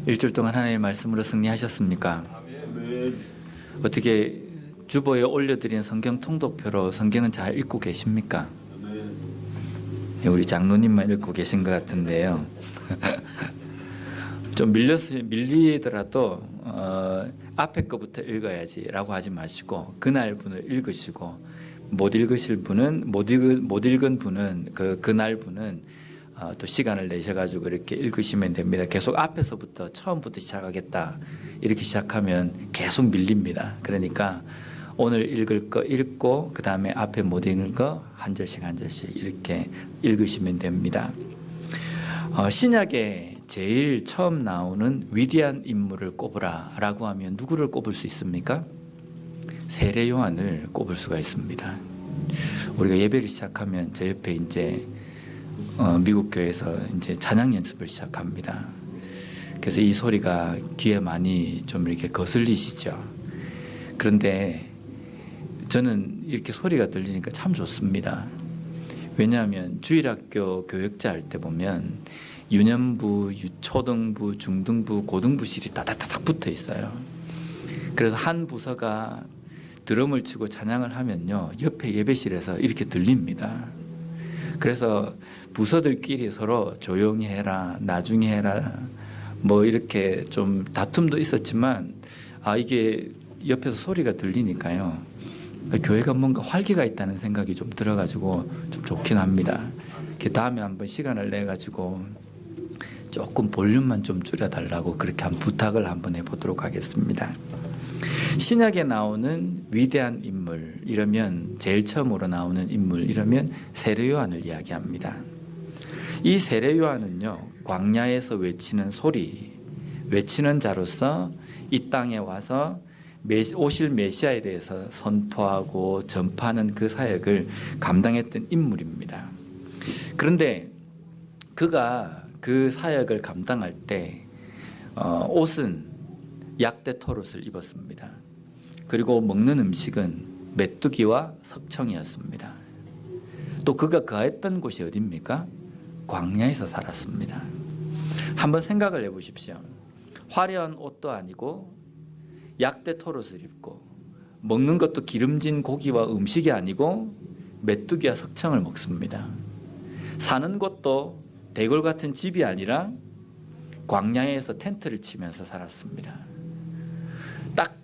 일주일 동안 하나님의 말씀으로 승리하셨습니까? 아멘. 어떻게 주보에 올려드린 성경 통독표로 성경은 잘 읽고 계십니까? 아멘. 우리 장로님만 읽고 계신 것 같은데요. 좀 밀리더라도 앞에 거부터 읽어야지라고 하지 마시고 그날 분을 읽으시고 못 읽은 분은 그날 분은 또 시간을 내셔가지고 이렇게 읽으시면 됩니다. 계속 앞에서부터 처음부터 시작하겠다 이렇게 시작하면 계속 밀립니다. 그러니까 오늘 읽을 거 읽고 그 다음에 앞에 못 읽은 거 한 절씩 한 절씩 이렇게 읽으시면 됩니다. 신약에 제일 처음 나오는 위대한 인물을 꼽으라 라고 하면 누구를 꼽을 수 있습니까? 세례 요한을 꼽을 수가 있습니다. 우리가 예배를 시작하면 제 옆에 이제 미국 교회에서 이제 찬양 연습을 시작합니다. 그래서 이 소리가 귀에 많이 좀 이렇게 거슬리시죠. 그런데 저는 이렇게 소리가 들리니까 참 좋습니다. 왜냐하면 주일학교 교역자 할 때 보면 유년부, 초등부, 중등부, 고등부실이 따닥따닥 붙어 있어요. 그래서 한 부서가 드럼을 치고 찬양을 하면요, 옆에 예배실에서 이렇게 들립니다. 그래서 부서들끼리 서로 조용히 해라, 나중에 해라, 뭐 이렇게 좀 다툼도 있었지만 이게 옆에서 소리가 들리니까요, 교회가 뭔가 활기가 있다는 생각이 좀 들어가지고 좀 좋긴 합니다. 다음에 한번 시간을 내가지고 조금 볼륨만 좀 줄여달라고 그렇게 한 부탁을 한번 해보도록 하겠습니다. 신약에 나오는 위대한 인물 이러면 제일 처음으로 나오는 인물 이러면 세례 요한을 이야기합니다. 이 세례 요한은요, 광야에서 외치는 소리, 외치는 자로서 이 땅에 와서 오실 메시아에 대해서 선포하고 전파하는 그 사역을 감당했던 인물입니다. 그런데 그가 그 사역을 감당할 때 옷은 약대 토롯을 입었습니다. 그리고 먹는 음식은 메뚜기와 석청이었습니다. 또 그가 거했던 곳이 어디입니까? 광야에서 살았습니다. 한번 생각을 해보십시오. 화려한 옷도 아니고 약대 토롯을 입고 먹는 것도 기름진 고기와 음식이 아니고 메뚜기와 석청을 먹습니다. 사는 곳도 대궐 같은 집이 아니라 광야에서 텐트를 치면서 살았습니다. 딱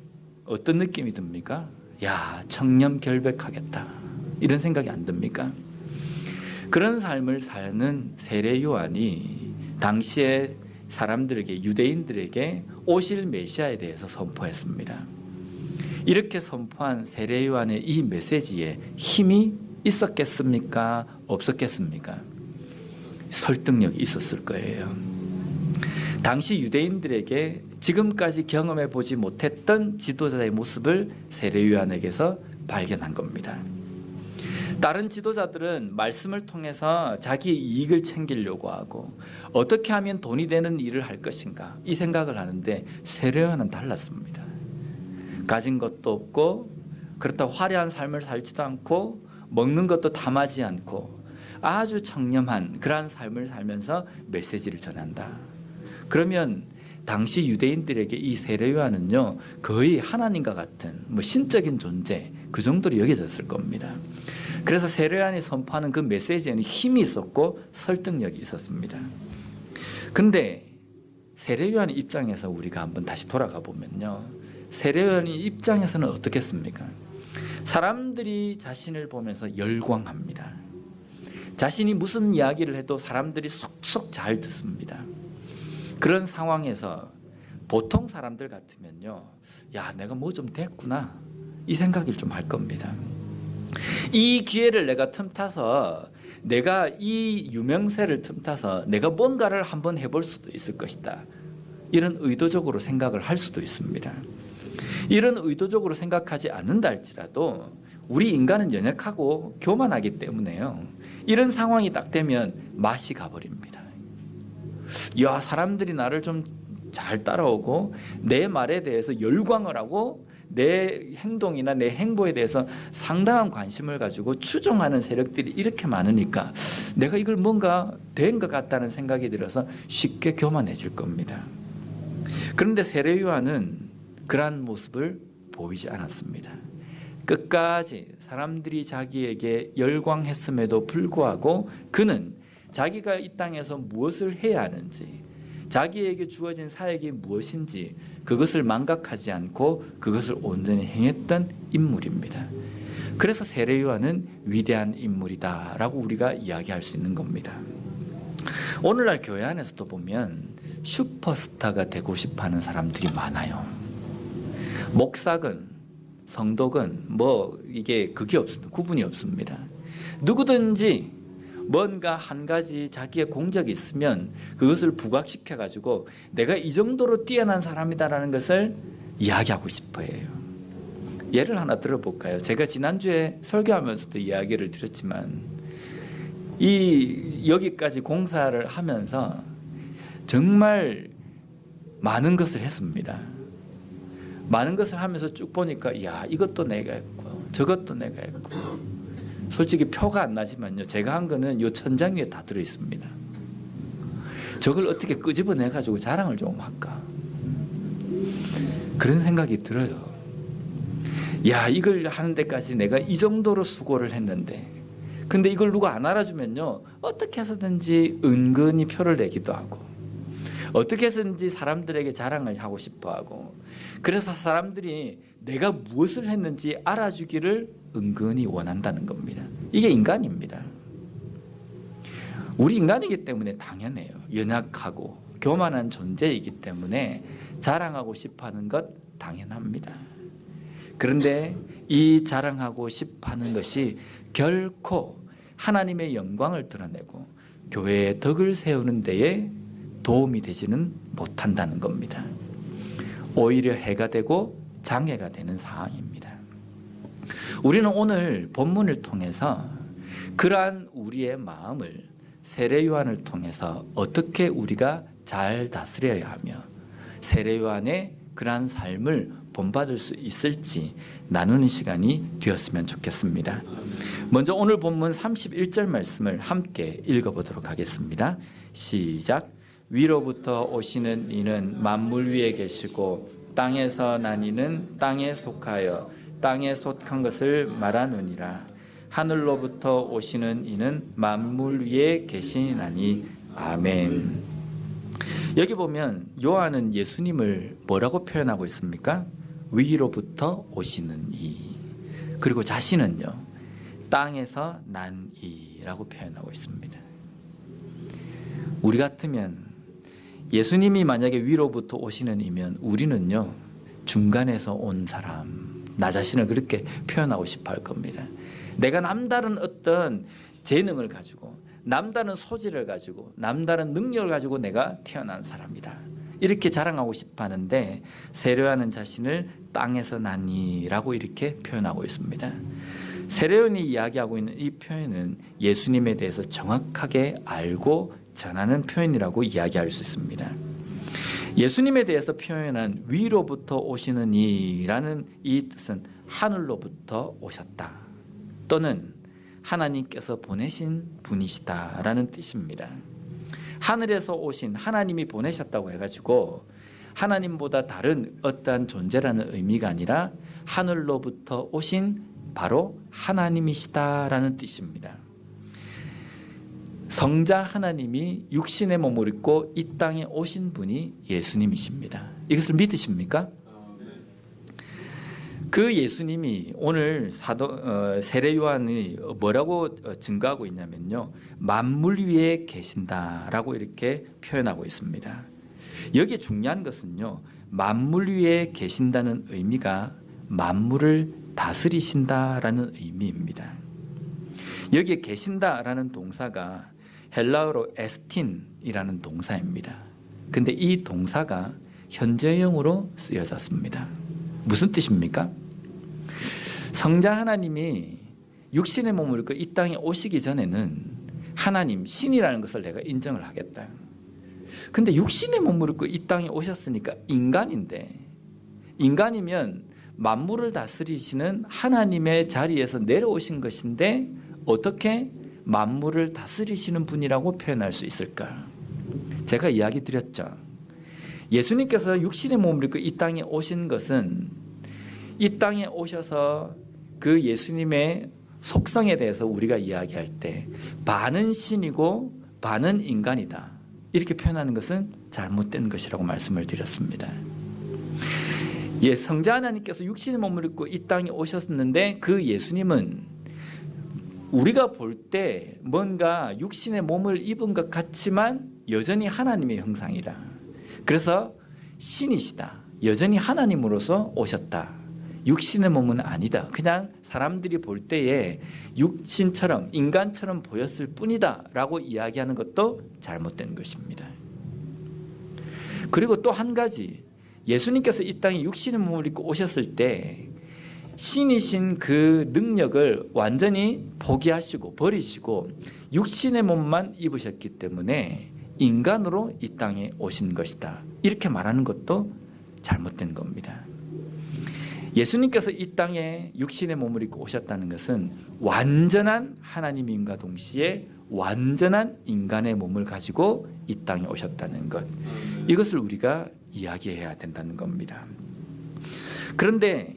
어떤 느낌이 듭니까? 야, 청렴결백하겠다 이런 생각이 안 듭니까? 그런 삶을 사는 세례 요한이 당시에 사람들에게, 유대인들에게 오실 메시아에 대해서 선포했습니다. 이렇게 선포한 세례 요한의 이 메시지에 힘이 있었겠습니까? 없었겠습니까? 설득력이 있었을 거예요. 당시 유대인들에게 지금까지 경험해 보지 못했던 지도자의 모습을 세례 요한에게서 발견한 겁니다. 다른 지도자들은 말씀을 통해서 자기 이익을 챙기려고 하고 어떻게 하면 돈이 되는 일을 할 것인가 이 생각을 하는데 세례 요한은 달랐습니다. 가진 것도 없고 그렇다고 화려한 삶을 살지도 않고 먹는 것도 탐하지 않고 아주 청렴한 그러한 삶을 살면서 메시지를 전한다. 그러면 당시 유대인들에게 이 세례 요한은요, 거의 하나님과 같은 신적인 존재 그 정도로 여겨졌을 겁니다. 그래서 세례 요한이 선포하는 그 메시지에는 힘이 있었고 설득력이 있었습니다. 그런데 세례 요한의 입장에서 우리가 한번 다시 돌아가 보면요, 세례 요한의 입장에서는 어떻겠습니까? 사람들이 자신을 보면서 열광합니다. 자신이 무슨 이야기를 해도 사람들이 속속 잘 듣습니다. 그런 상황에서 보통 사람들 같으면요, 야, 내가 뭐 좀 됐구나 이 생각을 좀 할 겁니다. 이 기회를 내가 틈타서, 내가 이 유명세를 틈타서 내가 뭔가를 한번 해볼 수도 있을 것이다, 이런 의도적으로 생각을 할 수도 있습니다. 이런 의도적으로 생각하지 않는다 할지라도 우리 인간은 연약하고 교만하기 때문에요, 이런 상황이 딱 되면 맛이 가버립니다. 야, 사람들이 나를 좀 잘 따라오고 내 말에 대해서 열광을 하고 내 행동이나 내 행보에 대해서 상당한 관심을 가지고 추종하는 세력들이 이렇게 많으니까 내가 이걸 뭔가 된 것 같다는 생각이 들어서 쉽게 교만해질 겁니다. 그런데 세례 요한은 그러한 모습을 보이지 않았습니다. 끝까지 사람들이 자기에게 열광했음에도 불구하고 그는 자기가 이 땅에서 무엇을 해야 하는지, 자기에게 주어진 사역이 무엇인지 그것을 망각하지 않고 그것을 온전히 행했던 인물입니다. 그래서 세례 요한은 위대한 인물이다라고 우리가 이야기할 수 있는 겁니다. 오늘날 교회 안에서도 보면 슈퍼스타가 되고 싶어하는 사람들이 많아요. 목사건 성도건 이게 그게 없습니다. 구분이 없습니다. 누구든지 뭔가 한 가지 자기의 공적이 있으면 그것을 부각시켜 가지고 내가 이 정도로 뛰어난 사람이다라는 것을 이야기하고 싶어 해요. 예를 하나 들어볼까요? 제가 지난주에 설교하면서도 이야기를 드렸지만 여기까지 공사를 하면서 정말 많은 것을 했습니다. 많은 것을 하면서 쭉 보니까 야, 이것도 내가 했고 저것도 내가 했고, 솔직히 표가 안 나지만요, 제가 한 거는 요 천장 위에 다 들어 있습니다. 저걸 어떻게 끄집어내 가지고 자랑을 좀 할까, 그런 생각이 들어요. 야, 이걸 하는 데까지 내가 이 정도로 수고를 했는데, 근데 이걸 누가 안 알아주면요, 어떻게 해서든지 은근히 표를 내기도 하고, 어떻게 해서든지 사람들에게 자랑을 하고 싶어 하고, 그래서 사람들이 내가 무엇을 했는지 알아주기를 은근히 원한다는 겁니다. 이게 인간입니다. 우리 인간이기 때문에 당연해요. 연약하고 교만한 존재이기 때문에 자랑하고 싶어하는 것 당연합니다. 그런데 이 자랑하고 싶어하는 것이 결코 하나님의 영광을 드러내고 교회의 덕을 세우는 데에 도움이 되지는 못한다는 겁니다. 오히려 해가 되고 장애가 되는 상황입니다. 우리는 오늘 본문을 통해서 그러한 우리의 마음을 세례 요한을 통해서 어떻게 우리가 잘 다스려야 하며 세례 요한의 그러한 삶을 본받을 수 있을지 나누는 시간이 되었으면 좋겠습니다. 먼저 오늘 본문 31절 말씀을 함께 읽어보도록 하겠습니다. 시작. 위로부터 오시는 이는 만물 위에 계시고 땅에서 난 이는 땅에 속하여 땅에 속한 것을 말하느니라. 하늘로부터 오시는 이는 만물 위에 계시나니. 아멘. 여기 보면 요한은 예수님을 뭐라고 표현하고 있습니까? 위로부터 오시는 이. 그리고 자신은요, 땅에서 난 이라고 표현하고 있습니다. 우리 같으면 예수님이 만약에 위로부터 오시는 이면 우리는요, 중간에서 온 사람, 나 자신을 그렇게 표현하고 싶어 할 겁니다. 내가 남다른 어떤 재능을 가지고, 남다른 소질을 가지고, 남다른 능력을 가지고 내가 태어난 사람이다, 이렇게 자랑하고 싶어 하는데 세례 요한은 자신을 땅에서 나니라고 이렇게 표현하고 있습니다. 세례 요한이 이야기하고 있는 이 표현은 예수님에 대해서 정확하게 알고 전하는 표현이라고 이야기할 수 있습니다. 예수님에 대해서 표현한 위로부터 오시는 이라는 이 뜻은 하늘로부터 오셨다 또는 하나님께서 보내신 분이시다라는 뜻입니다. 하늘에서 오신, 하나님이 보내셨다고 해가지고 하나님보다 다른 어떠한 존재라는 의미가 아니라 하늘로부터 오신 바로 하나님이시다라는 뜻입니다. 성자 하나님이 육신의 몸을 입고 이 땅에 오신 분이 예수님이십니다. 이것을 믿으십니까? 그 예수님이 오늘 세례 요한이 뭐라고 증거하고 있냐면요, 만물 위에 계신다라고 이렇게 표현하고 있습니다. 여기에 중요한 것은요, 만물 위에 계신다는 의미가 만물을 다스리신다라는 의미입니다. 여기에 계신다라는 동사가 헬라어로 에스틴이라는 동사입니다. 근데 이 동사가 현재형으로 쓰여졌습니다. 무슨 뜻입니까? 성자 하나님이 육신의 몸을 입고 이 땅에 오시기 전에는 하나님, 신이라는 것을 내가 인정을 하겠다. 근데 육신의 몸을 입고 이 땅에 오셨으니까 인간인데, 인간이면 만물을 다스리시는 하나님의 자리에서 내려오신 것인데 어떻게 만물을 다스리시는 분이라고 표현할 수 있을까? 제가 이야기 드렸죠. 예수님께서 육신의 몸을 입고 이 땅에 오신 것은 이 땅에 오셔서 그 예수님의 속성에 대해서 우리가 이야기할 때 반은 신이고 반은 인간이다, 이렇게 표현하는 것은 잘못된 것이라고 말씀을 드렸습니다. 성자 하나님께서 육신의 몸을 입고 이 땅에 오셨는데 그 예수님은 우리가 볼 때 뭔가 육신의 몸을 입은 것 같지만 여전히 하나님의 형상이다. 그래서 신이시다. 여전히 하나님으로서 오셨다. 육신의 몸은 아니다. 그냥 사람들이 볼 때에 육신처럼 인간처럼 보였을 뿐이다 라고 이야기하는 것도 잘못된 것입니다. 그리고 또 한 가지, 예수님께서 이 땅에 육신의 몸을 입고 오셨을 때 신이신 그 능력을 완전히 포기하시고 버리시고 육신의 몸만 입으셨기 때문에 인간으로 이 땅에 오신 것이다, 이렇게 말하는 것도 잘못된 겁니다. 예수님께서 이 땅에 육신의 몸을 입고 오셨다는 것은 완전한 하나님인과 동시에 완전한 인간의 몸을 가지고 이 땅에 오셨다는 것, 이것을 우리가 이야기해야 된다는 겁니다. 그런데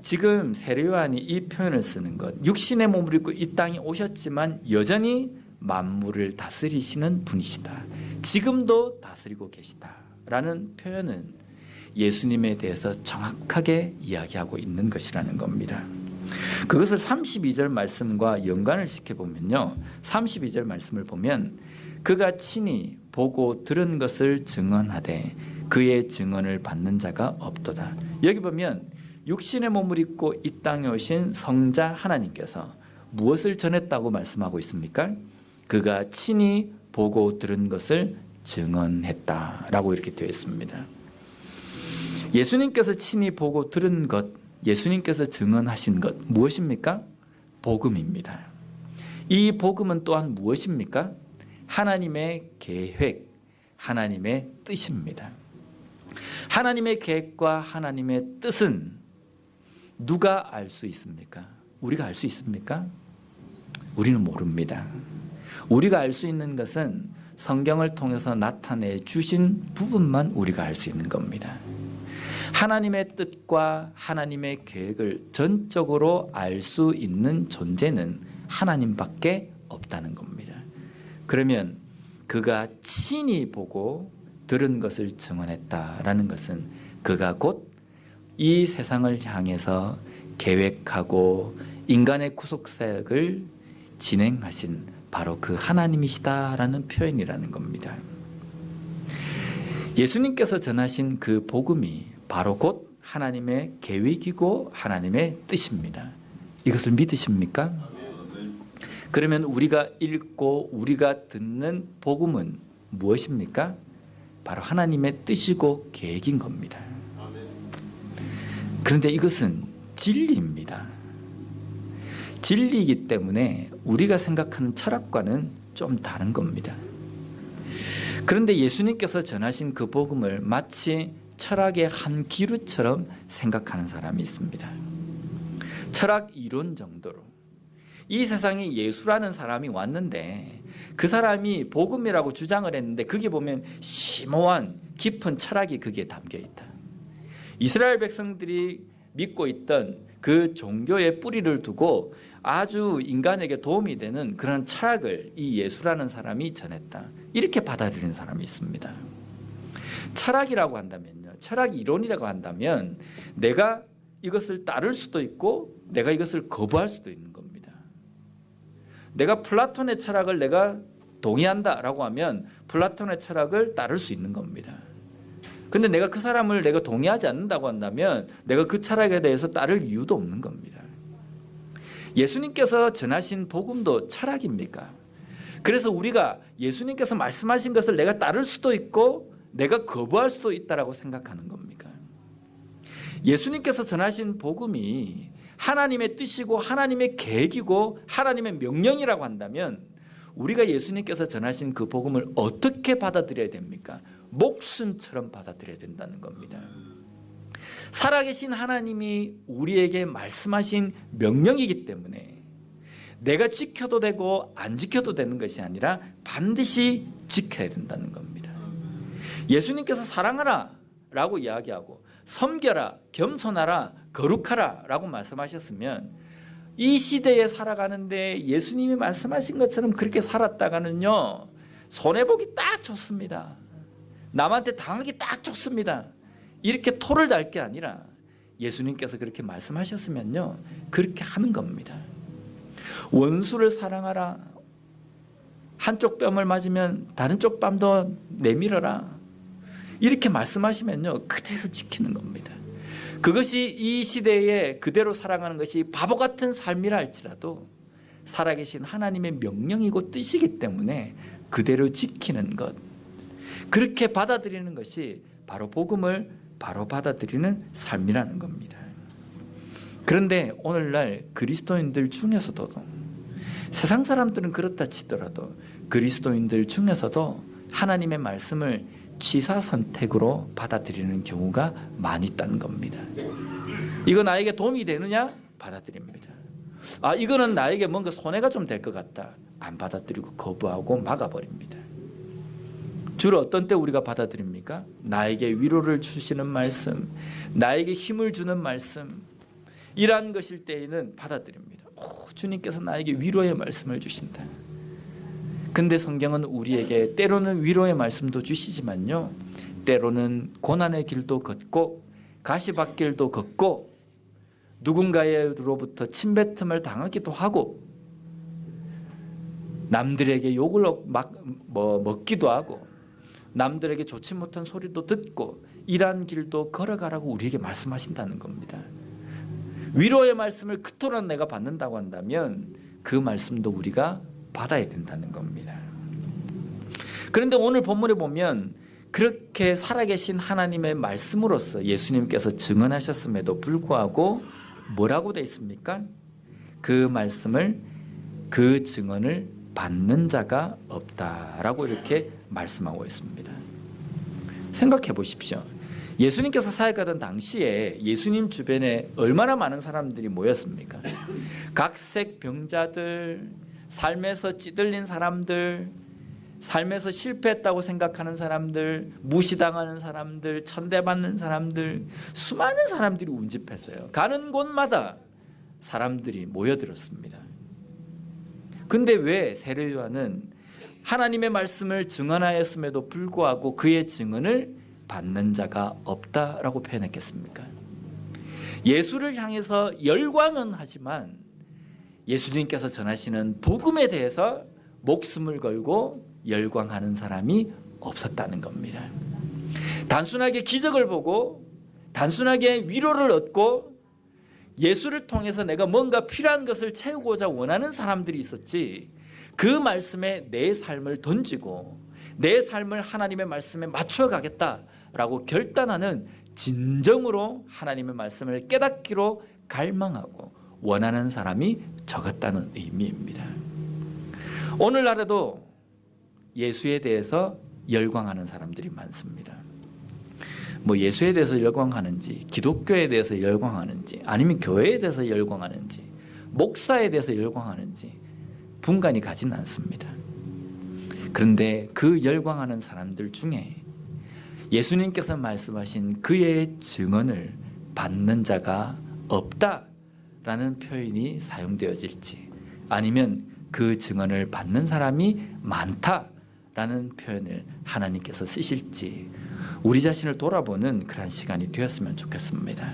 지금 세례 요한이 이 표현을 쓰는 것, 육신의 몸을 입고 이 땅에 오셨지만 여전히 만물을 다스리시는 분이시다, 지금도 다스리고 계시다라는 표현은 예수님에 대해서 정확하게 이야기하고 있는 것이라는 겁니다. 그것을 32절 말씀과 연관을 시켜보면요, 32절 말씀을 보면 그가 친히 보고 들은 것을 증언하되 그의 증언을 받는 자가 없도다. 여기 보면 육신의 몸을 입고 이 땅에 오신 성자 하나님께서 무엇을 전했다고 말씀하고 있습니까? 그가 친히 보고 들은 것을 증언했다라고 이렇게 되어 있습니다. 예수님께서 친히 보고 들은 것, 예수님께서 증언하신 것 무엇입니까? 복음입니다. 이 복음은 또한 무엇입니까? 하나님의 계획, 하나님의 뜻입니다. 하나님의 계획과 하나님의 뜻은 누가 알 수 있습니까? 우리가 알 수 있습니까? 우리는 모릅니다. 우리가 알 수 있는 것은 성경을 통해서 나타내 주신 부분만 우리가 알 수 있는 겁니다. 하나님의 뜻과 하나님의 계획을 전적으로 알 수 있는 존재는 하나님밖에 없다는 겁니다. 그러면 그가 친히 보고 들은 것을 증언했다라는 것은 그가 곧 이 세상을 향해서 계획하고 인간의 구속사역을 진행하신 바로 그 하나님이시다라는 표현이라는 겁니다. 예수님께서 전하신 그 복음이 바로 곧 하나님의 계획이고 하나님의 뜻입니다. 이것을 믿으십니까? 그러면 우리가 읽고 우리가 듣는 복음은 무엇입니까? 바로 하나님의 뜻이고 계획인 겁니다. 그런데 이것은 진리입니다. 진리이기 때문에 우리가 생각하는 철학과는 좀 다른 겁니다. 그런데 예수님께서 전하신 그 복음을 마치 철학의 한 기류처럼 생각하는 사람이 있습니다. 철학 이론 정도로. 이 세상에 예수라는 사람이 왔는데 그 사람이 복음이라고 주장을 했는데 그게 보면 심오한 깊은 철학이 거기에 담겨 있다. 이스라엘 백성들이 믿고 있던 그 종교의 뿌리를 두고 아주 인간에게 도움이 되는 그런 철학을 이 예수라는 사람이 전했다. 이렇게 받아들이는 사람이 있습니다. 철학이라고 한다면요, 철학 이론이라고 한다면 내가 이것을 따를 수도 있고 내가 이것을 거부할 수도 있는 겁니다. 내가 플라톤의 철학을 내가 동의한다라고 하면 플라톤의 철학을 따를 수 있는 겁니다. 근데 내가 그 사람을 내가 동의하지 않는다고 한다면 내가 그 철학에 대해서 따를 이유도 없는 겁니다. 예수님께서 전하신 복음도 철학입니까? 그래서 우리가 예수님께서 말씀하신 것을 내가 따를 수도 있고 내가 거부할 수도 있다라고 생각하는 겁니까? 예수님께서 전하신 복음이 하나님의 뜻이고 하나님의 계획이고 하나님의 명령이라고 한다면 우리가 예수님께서 전하신 그 복음을 어떻게 받아들여야 됩니까? 목숨처럼 받아들여야 된다는 겁니다. 살아계신 하나님이 우리에게 말씀하신 명령이기 때문에 내가 지켜도 되고 안 지켜도 되는 것이 아니라 반드시 지켜야 된다는 겁니다. 예수님께서 사랑하라 라고 이야기하고 섬겨라, 겸손하라, 거룩하라 라고 말씀하셨으면 이 시대에 살아가는데 예수님이 말씀하신 것처럼 그렇게 살았다가는요, 손해보기 딱 좋습니다. 남한테 당하기 딱 좋습니다. 이렇게 토를 달 게 아니라 예수님께서 그렇게 말씀하셨으면요, 그렇게 하는 겁니다. 원수를 사랑하라. 한쪽 뺨을 맞으면 다른 쪽 뺨도 내밀어라. 이렇게 말씀하시면요, 그대로 지키는 겁니다. 그것이 이 시대에 그대로 살아가는 것이 바보 같은 삶이라 할지라도 살아계신 하나님의 명령이고 뜻이기 때문에 그대로 지키는 것, 그렇게 받아들이는 것이 바로 복음을 바로 받아들이는 삶이라는 겁니다. 그런데 오늘날 그리스도인들 중에서도, 세상 사람들은 그렇다 치더라도 그리스도인들 중에서도 하나님의 말씀을 취사선택으로 받아들이는 경우가 많이 있다는 겁니다. 이거 나에게 도움이 되느냐? 받아들입니다. 이거는 나에게 뭔가 손해가 좀 될 것 같다. 안 받아들이고 거부하고 막아버립니다. 주로 어떤 때 우리가 받아들입니까? 나에게 위로를 주시는 말씀, 나에게 힘을 주는 말씀, 이러한 것일 때에는 받아들입니다. 주님께서 나에게 위로의 말씀을 주신다. 근데 성경은 우리에게 때로는 위로의 말씀도 주시지만요, 때로는 고난의 길도 걷고 가시밭길도 걷고 누군가로부터 침뱉음을 당하기도 하고 남들에게 욕을 먹기도 하고 남들에게 좋지 못한 소리도 듣고 이러한 길도 걸어가라고 우리에게 말씀하신다는 겁니다. 위로의 말씀을 그토록 내가 받는다고 한다면 그 말씀도 우리가 받아야 된다는 겁니다. 그런데 오늘 본문에 보면 그렇게 살아계신 하나님의 말씀으로서 예수님께서 증언하셨음에도 불구하고 뭐라고 되어 있습니까? 그 말씀을, 그 증언을 받는 자가 없다라고 이렇게 말씀하고 있습니다. 생각해 보십시오. 예수님께서 사역하던 당시에 예수님 주변에 얼마나 많은 사람들이 모였습니까? 각색 병자들, 삶에서 찌들린 사람들, 삶에서 실패했다고 생각하는 사람들, 무시당하는 사람들, 천대받는 사람들, 수많은 사람들이 운집했어요. 가는 곳마다 사람들이 모여들었습니다. 근데 왜 세례 요한은 하나님의 말씀을 증언하였음에도 불구하고 그의 증언을 받는 자가 없다라고 표현했겠습니까? 예수를 향해서 열광은 하지만 예수님께서 전하시는 복음에 대해서 목숨을 걸고 열광하는 사람이 없었다는 겁니다. 단순하게 기적을 보고 단순하게 위로를 얻고 예수를 통해서 내가 뭔가 필요한 것을 채우고자 원하는 사람들이 있었지, 그 말씀에 내 삶을 던지고 내 삶을 하나님의 말씀에 맞춰가겠다라고 결단하는, 진정으로 하나님의 말씀을 깨닫기로 갈망하고 원하는 사람이 적었다는 의미입니다. 오늘날에도 예수에 대해서 열광하는 사람들이 많습니다. 예수에 대해서 열광하는지, 기독교에 대해서 열광하는지, 아니면 교회에 대해서 열광하는지, 목사에 대해서 열광하는지 분간이 가진 않습니다. 그런데 그 열광하는 사람들 중에 예수님께서 말씀하신 그의 증언을 받는 자가 없다라는 표현이 사용되어질지, 아니면 그 증언을 받는 사람이 많다라는 표현을 하나님께서 쓰실지 우리 자신을 돌아보는 그런 시간이 되었으면 좋겠습니다.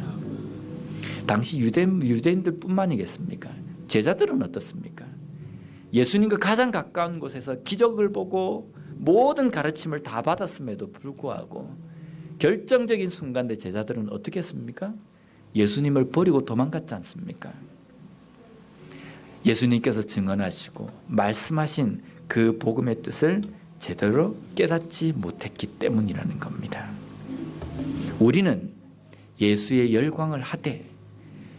당시 유대인들 뿐만이겠습니까? 제자들은 어떻습니까? 예수님과 가장 가까운 곳에서 기적을 보고 모든 가르침을 다 받았음에도 불구하고 결정적인 순간에 제자들은 어떻게 했습니까? 예수님을 버리고 도망갔지 않습니까? 예수님께서 증언하시고 말씀하신 그 복음의 뜻을 제대로 깨닫지 못했기 때문이라는 겁니다. 우리는 예수의 열광을 하되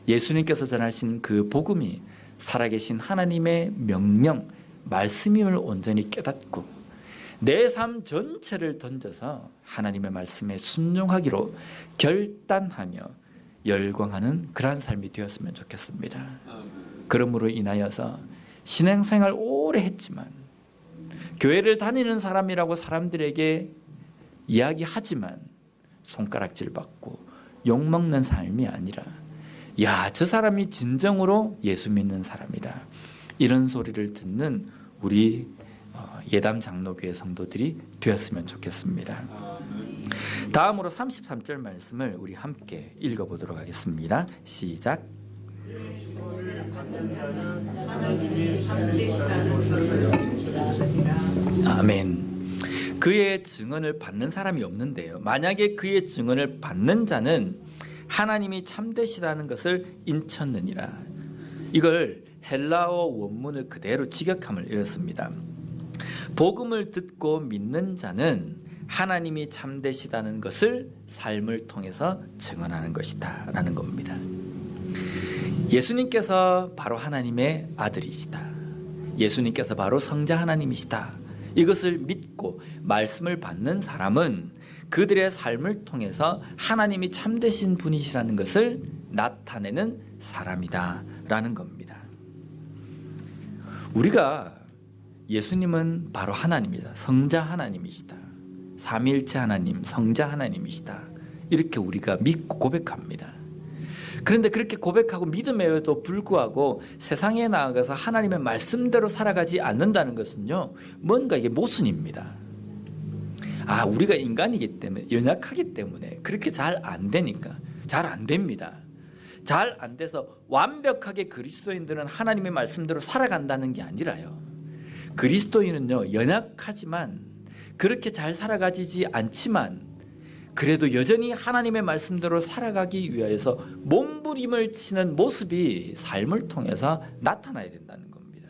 예수님께서 전하신 그 복음이 살아계신 하나님의 명령, 말씀임을 온전히 깨닫고 내 삶 전체를 던져서 하나님의 말씀에 순종하기로 결단하며 열광하는 그러한 삶이 되었으면 좋겠습니다. 그러므로 인하여서 신앙생활 오래 했지만 교회를 다니는 사람이라고 사람들에게 이야기하지만 손가락질 받고 욕먹는 삶이 아니라 야, 저 사람이 진정으로 예수 믿는 사람이다. 이런 소리를 듣는 우리 예담 장로교회 성도들이 되었으면 좋겠습니다. 다음으로 33절 말씀을 우리 함께 읽어보도록 하겠습니다. 시작. 아멘. 그의 증언을 받는 사람이 없는데요. 만약에 그의 증언을 받는 자는 하나님이 참되시다는 것을 인쳤느니라. 이걸 헬라어 원문을 그대로 직역함을 이렇습니다. 복음을 듣고 믿는 자는 하나님이 참되시다는 것을 삶을 통해서 증언하는 것이다 라는 겁니다. 예수님께서 바로 하나님의 아들이시다. 예수님께서 바로 성자 하나님이시다. 이것을 믿고 말씀을 받는 사람은 그들의 삶을 통해서 하나님이 참되신 분이시라는 것을 나타내는 사람이다 라는 겁니다. 우리가 예수님은 바로 하나님이다. 성자 하나님이시다. 삼위일체 하나님, 성자 하나님이시다. 이렇게 우리가 믿고 고백합니다. 그런데 그렇게 고백하고 믿음에도 불구하고 세상에 나아가서 하나님의 말씀대로 살아가지 않는다는 것은요, 뭔가 이게 모순입니다. 우리가 인간이기 때문에, 연약하기 때문에 그렇게 잘 안 되니까. 잘 안 됩니다. 잘 안 돼서 완벽하게 그리스도인들은 하나님의 말씀대로 살아간다는 게 아니라요, 그리스도인은요, 연약하지만 그렇게 잘 살아가지 않지만 그래도 여전히 하나님의 말씀대로 살아가기 위하여서 몸부림을 치는 모습이 삶을 통해서 나타나야 된다는 겁니다.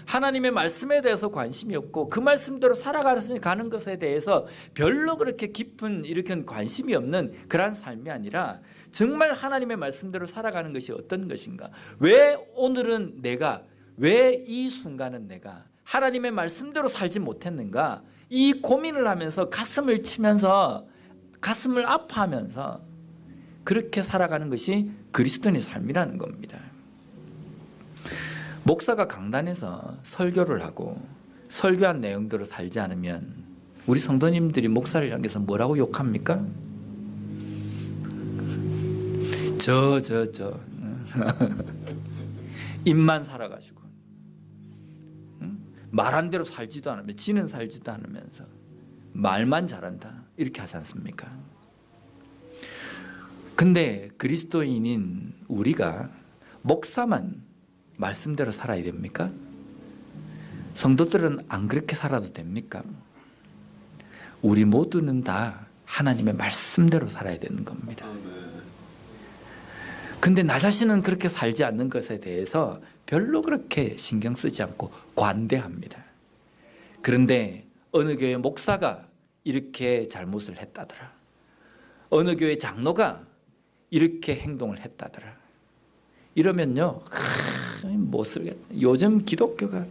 하나님의 말씀에 대해서 관심이 없고 그 말씀대로 살아가는 것에 대해서 별로 그렇게 깊은 이렇게 관심이 없는 그러한 삶이 아니라 정말 하나님의 말씀대로 살아가는 것이 어떤 것인가, 왜 오늘은 내가, 왜 이 순간은 내가 하나님의 말씀대로 살지 못했는가, 이 고민을 하면서 가슴을 치면서 가슴을 아파하면서 그렇게 살아가는 것이 그리스도인의 삶이라는 겁니다. 목사가 강단에서 설교를 하고 설교한 내용대로 살지 않으면 우리 성도님들이 목사를 향해서 뭐라고 욕합니까? 입만 살아가지고 말한 대로 살지도 않으며 지는 살지도 않으면서 말만 잘한다 이렇게 하지 않습니까? 근데 그리스도인인 우리가 목사만 말씀대로 살아야 됩니까? 성도들은 안 그렇게 살아도 됩니까? 우리 모두는 다 하나님의 말씀대로 살아야 되는 겁니다. 근데 나 자신은 그렇게 살지 않는 것에 대해서 별로 그렇게 신경 쓰지 않고 관대합니다. 그런데 어느 교회 목사가 이렇게 잘못을 했다더라, 어느 교회 장로가 이렇게 행동을 했다더라, 이러면요, 못 쓰겠다, 요즘 기독교가,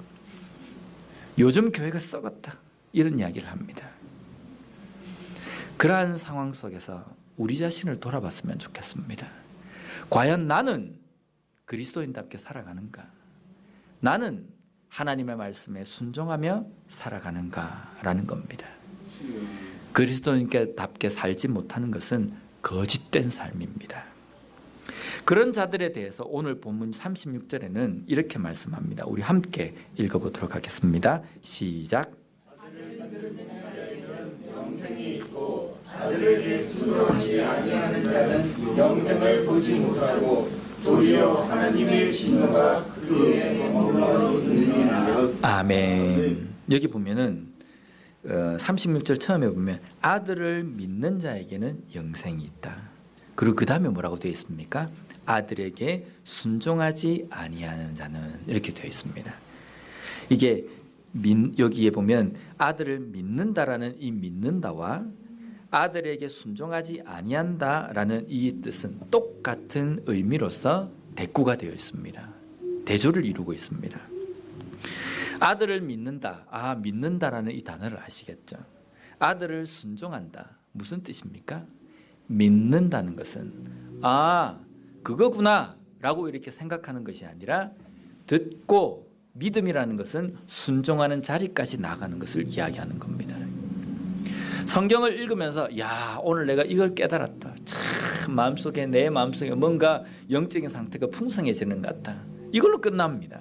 요즘 교회가 썩었다, 이런 이야기를 합니다. 그러한 상황 속에서 우리 자신을 돌아봤으면 좋겠습니다. 과연 나는 그리스도인답게 살아가는가? 나는 하나님의 말씀에 순종하며 살아가는가라는 겁니다. 그리스도인답게 살지 못하는 것은 거짓된 삶입니다. 그런 자들에 대해서 오늘 본문 36절에는 이렇게 말씀합니다. 우리 함께 읽어보도록 하겠습니다. 시작. 영생이 있고 아들에게 순종하지 아니하는 자는 영생을 보지 못하고 도리어 하나님의 진노가 그에게 머물러 있느니라. 아멘. 여기 보면은 36절 처음에 보면 아들을 믿는 자에게는 영생이 있다. 그리고 그 다음에 뭐라고 되어 있습니까? 아들에게 순종하지 아니하는 자는, 이렇게 되어 있습니다. 이게 여기에 보면 아들을 믿는다라는 이 믿는다와 아들에게 순종하지 아니한다라는 이 뜻은 똑같은 의미로서 대꾸가 되어 있습니다. 대조를 이루고 있습니다. 아들을 믿는다, 믿는다라는 이 단어를 아시겠죠? 아들을 순종한다, 무슨 뜻입니까? 믿는다는 것은 그거구나 라고 이렇게 생각하는 것이 아니라, 듣고 믿음이라는 것은 순종하는 자리까지 나가는 것을 이야기하는 겁니다. 성경을 읽으면서 야, 오늘 내가 이걸 깨달았다. 참 내 마음속에 뭔가 영적인 상태가 풍성해지는 것 같다. 이걸로 끝납니다.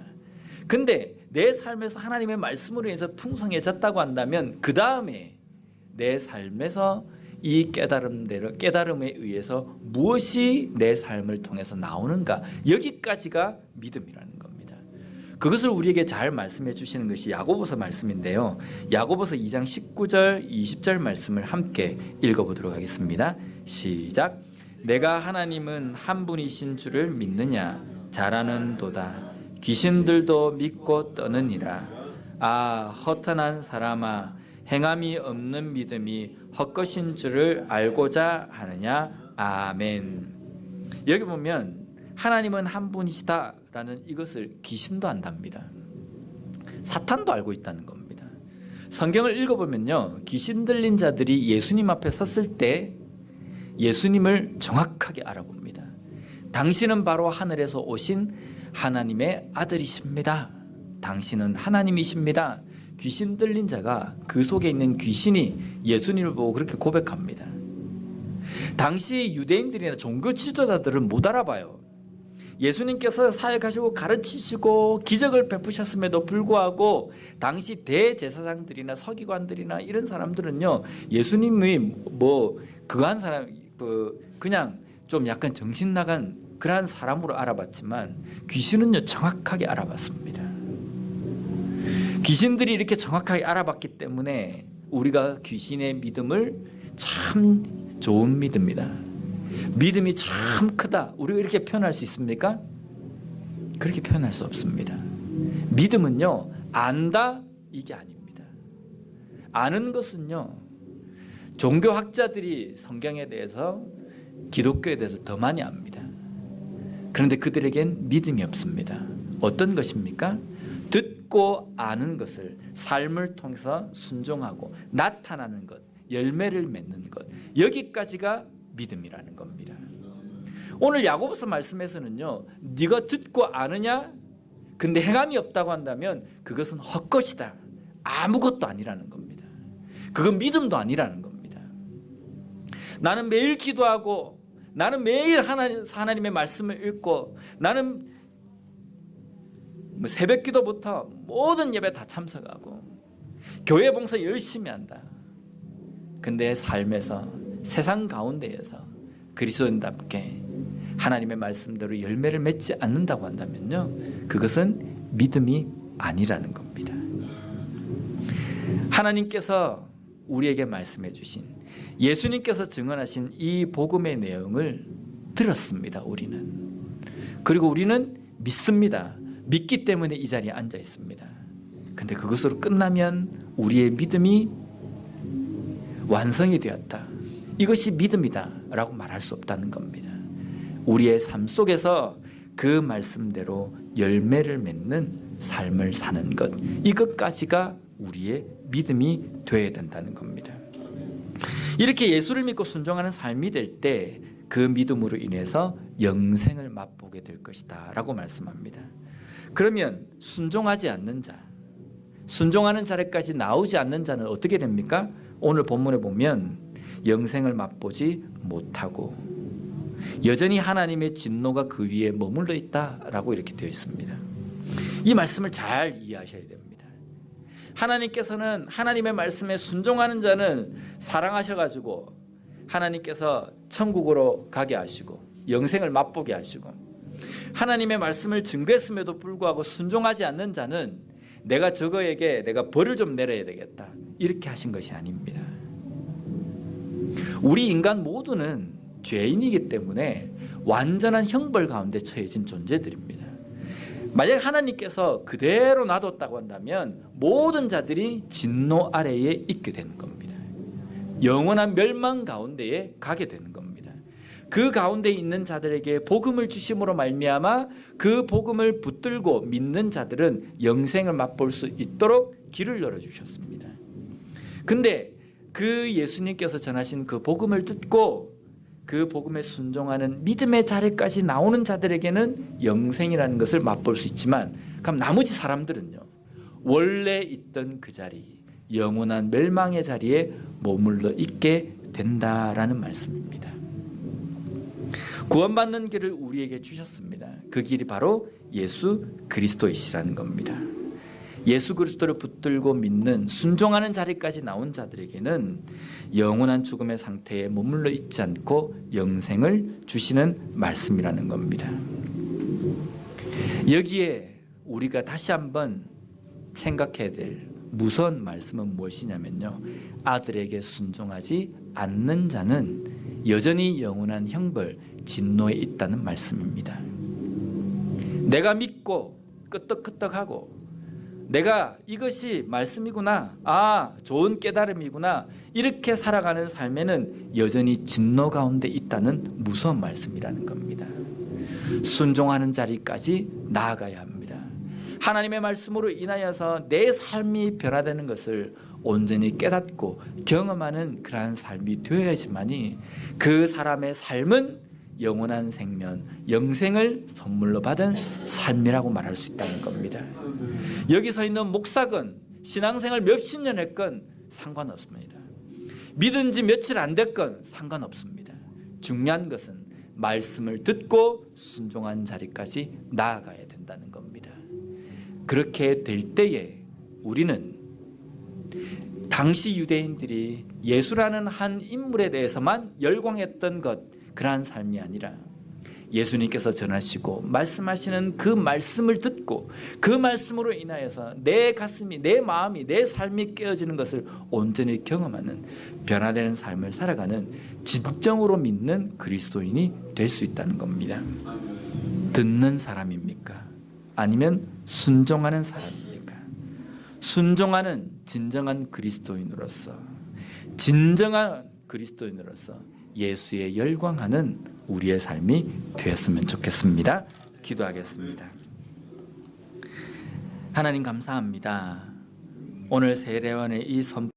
근데 내 삶에서 하나님의 말씀으로 인해서 풍성해졌다고 한다면 그 다음에 내 삶에서 이 깨달음에 의해서 무엇이 내 삶을 통해서 나오는가, 여기까지가 믿음이라는 겁니다. 그것을 우리에게 잘 말씀해 주시는 것이 야고보서 말씀인데요. 야고보서 2장 19절 20절 말씀을 함께 읽어보도록 하겠습니다. 시작. 내가 하나님은 한 분이신 줄을 믿느냐? 잘하는도다. 귀신들도 믿고 떠느니라. 아, 허탄한 사람아, 행함이 없는 믿음이 헛것인 줄을 알고자 하느냐? 아멘. 여기 보면 하나님은 한 분이시다라는 이것을 귀신도 안답니다. 사탄도 알고 있다는 겁니다. 성경을 읽어보면요, 귀신 들린 자들이 예수님 앞에 섰을 때 예수님을 정확하게 알아봅니다. 당신은 바로 하늘에서 오신 하나님의 아들이십니다. 당신은 하나님이십니다. 귀신 들린 자가, 그 속에 있는 귀신이 예수님을 보고 그렇게 고백합니다. 당시 유대인들이나 종교 지도자들은 못 알아봐요. 예수님께서 사역하시고 가르치시고 기적을 베푸셨음에도 불구하고 당시 대제사장들이나 서기관들이나 이런 사람들은요, 예수님이 그한 사람, 그냥 좀 약간 정신 나간 그러한 사람으로 알아봤지만 귀신은요, 정확하게 알아봤습니다. 귀신들이 이렇게 정확하게 알아봤기 때문에 우리가 귀신의 믿음을 참 좋은 믿음이다, 믿음이 참 크다, 우리가 이렇게 표현할 수 있습니까? 그렇게 표현할 수 없습니다. 믿음은요, 안다 이게 아닙니다. 아는 것은요, 종교학자들이 성경에 대해서, 기독교에 대해서 더 많이 압니다. 그런데 그들에겐 믿음이 없습니다. 어떤 것입니까? 듣고 아는 것을 삶을 통해서 순종하고 나타나는 것, 열매를 맺는 것, 여기까지가 믿음이라는 겁니다. 오늘 야고보서 말씀에서는요, 네가 듣고 아느냐? 근데 행함이 없다고 한다면 그것은 헛것이다, 아무것도 아니라는 겁니다. 그건 믿음도 아니라는 겁니다. 나는 매일 기도하고, 나는 매일 하나님의 말씀을 읽고, 나는 새벽 기도부터 모든 예배 다 참석하고 교회 봉사 열심히 한다. 근데 삶에서, 세상 가운데에서 그리스도인답게 하나님의 말씀대로 열매를 맺지 않는다고 한다면요, 그것은 믿음이 아니라는 겁니다. 하나님께서 우리에게 말씀해 주신, 예수님께서 증언하신 이 복음의 내용을 들었습니다. 우리는. 그리고 우리는 믿습니다. 믿기 때문에 이 자리에 앉아 있습니다. 근데 그것으로 끝나면 우리의 믿음이 완성이 되었다, 이것이 믿음이다 라고 말할 수 없다는 겁니다. 우리의 삶 속에서 그 말씀대로 열매를 맺는 삶을 사는 것, 이것까지가 우리의 믿음이 되어야 된다는 겁니다. 이렇게 예수를 믿고 순종하는 삶이 될 때 그 믿음으로 인해서 영생을 맛보게 될 것이다 라고 말씀합니다. 그러면 순종하지 않는 자, 순종하는 자리까지 나오지 않는 자는 어떻게 됩니까? 오늘 본문에 보면 영생을 맛보지 못하고 여전히 하나님의 진노가 그 위에 머물러 있다라고 이렇게 되어 있습니다. 이 말씀을 잘 이해하셔야 됩니다. 하나님께서는 하나님의 말씀에 순종하는 자는 사랑하셔가지고 하나님께서 천국으로 가게 하시고 영생을 맛보게 하시고, 하나님의 말씀을 증거했음에도 불구하고 순종하지 않는 자는 내가 저거에게 내가 벌을 좀 내려야 되겠다, 이렇게 하신 것이 아닙니다. 우리 인간 모두는 죄인이기 때문에 완전한 형벌 가운데 처해진 존재들입니다. 만약 하나님께서 그대로 놔뒀다고 한다면 모든 자들이 진노 아래에 있게 되는 겁니다. 영원한 멸망 가운데에 가게 되는 겁니다. 그 가운데 있는 자들에게 복음을 주심으로 말미암아 그 복음을 붙들고 믿는 자들은 영생을 맛볼 수 있도록 길을 열어주셨습니다. 근데 그 예수님께서 전하신 그 복음을 듣고 그 복음에 순종하는 믿음의 자리까지 나오는 자들에게는 영생이라는 것을 맛볼 수 있지만, 그럼 나머지 사람들은요, 원래 있던 그 자리, 영원한 멸망의 자리에 머물러 있게 된다라는 말씀입니다. 구원받는 길을 우리에게 주셨습니다. 그 길이 바로 예수 그리스도이시라는 겁니다. 예수 그리스도를 붙들고 믿는 순종하는 자리까지 나온 자들에게는 영원한 죽음의 상태에 머물러 있지 않고 영생을 주시는 말씀이라는 겁니다. 여기에 우리가 다시 한번 생각해야 될 무서운 말씀은 무엇이냐면요, 아들에게 순종하지 않는 자는 여전히 영원한 형벌 진노에 있다는 말씀입니다. 내가 믿고 끄떡끄떡하고 내가 이것이 말씀이구나, 좋은 깨달음이구나, 이렇게 살아가는 삶에는 여전히 진노 가운데 있다는 무서운 말씀이라는 겁니다. 순종하는 자리까지 나아가야 합니다. 하나님의 말씀으로 인하여서 내 삶이 변화되는 것을 온전히 깨닫고 경험하는 그러한 삶이 되어야지만이 그 사람의 삶은 영원한 생명, 영생을 선물로 받은 삶이라고 말할 수 있다는 겁니다. 여기 서 있는 목사건 신앙생활 몇십 년 했건 상관없습니다. 믿은 지 며칠 안 됐건 상관없습니다. 중요한 것은 말씀을 듣고 순종한 자리까지 나아가야 된다는 겁니다. 그렇게 될 때에 우리는 당시 유대인들이 예수라는 한 인물에 대해서만 열광했던 것, 그러한 삶이 아니라 예수님께서 전하시고 말씀하시는 그 말씀을 듣고 그 말씀으로 인하여서 내 가슴이, 내 마음이, 내 삶이 깨어지는 것을 온전히 경험하는 변화되는 삶을 살아가는 진정으로 믿는 그리스도인이 될 수 있다는 겁니다. 듣는 사람입니까? 아니면 순종하는 사람입니까? 순종하는 진정한 그리스도인으로서, 진정한 그리스도인으로서 예수에 열광하는 우리의 삶이 되었으면 좋겠습니다. 기도하겠습니다. 하나님 감사합니다. 오늘 세례원의 이 선포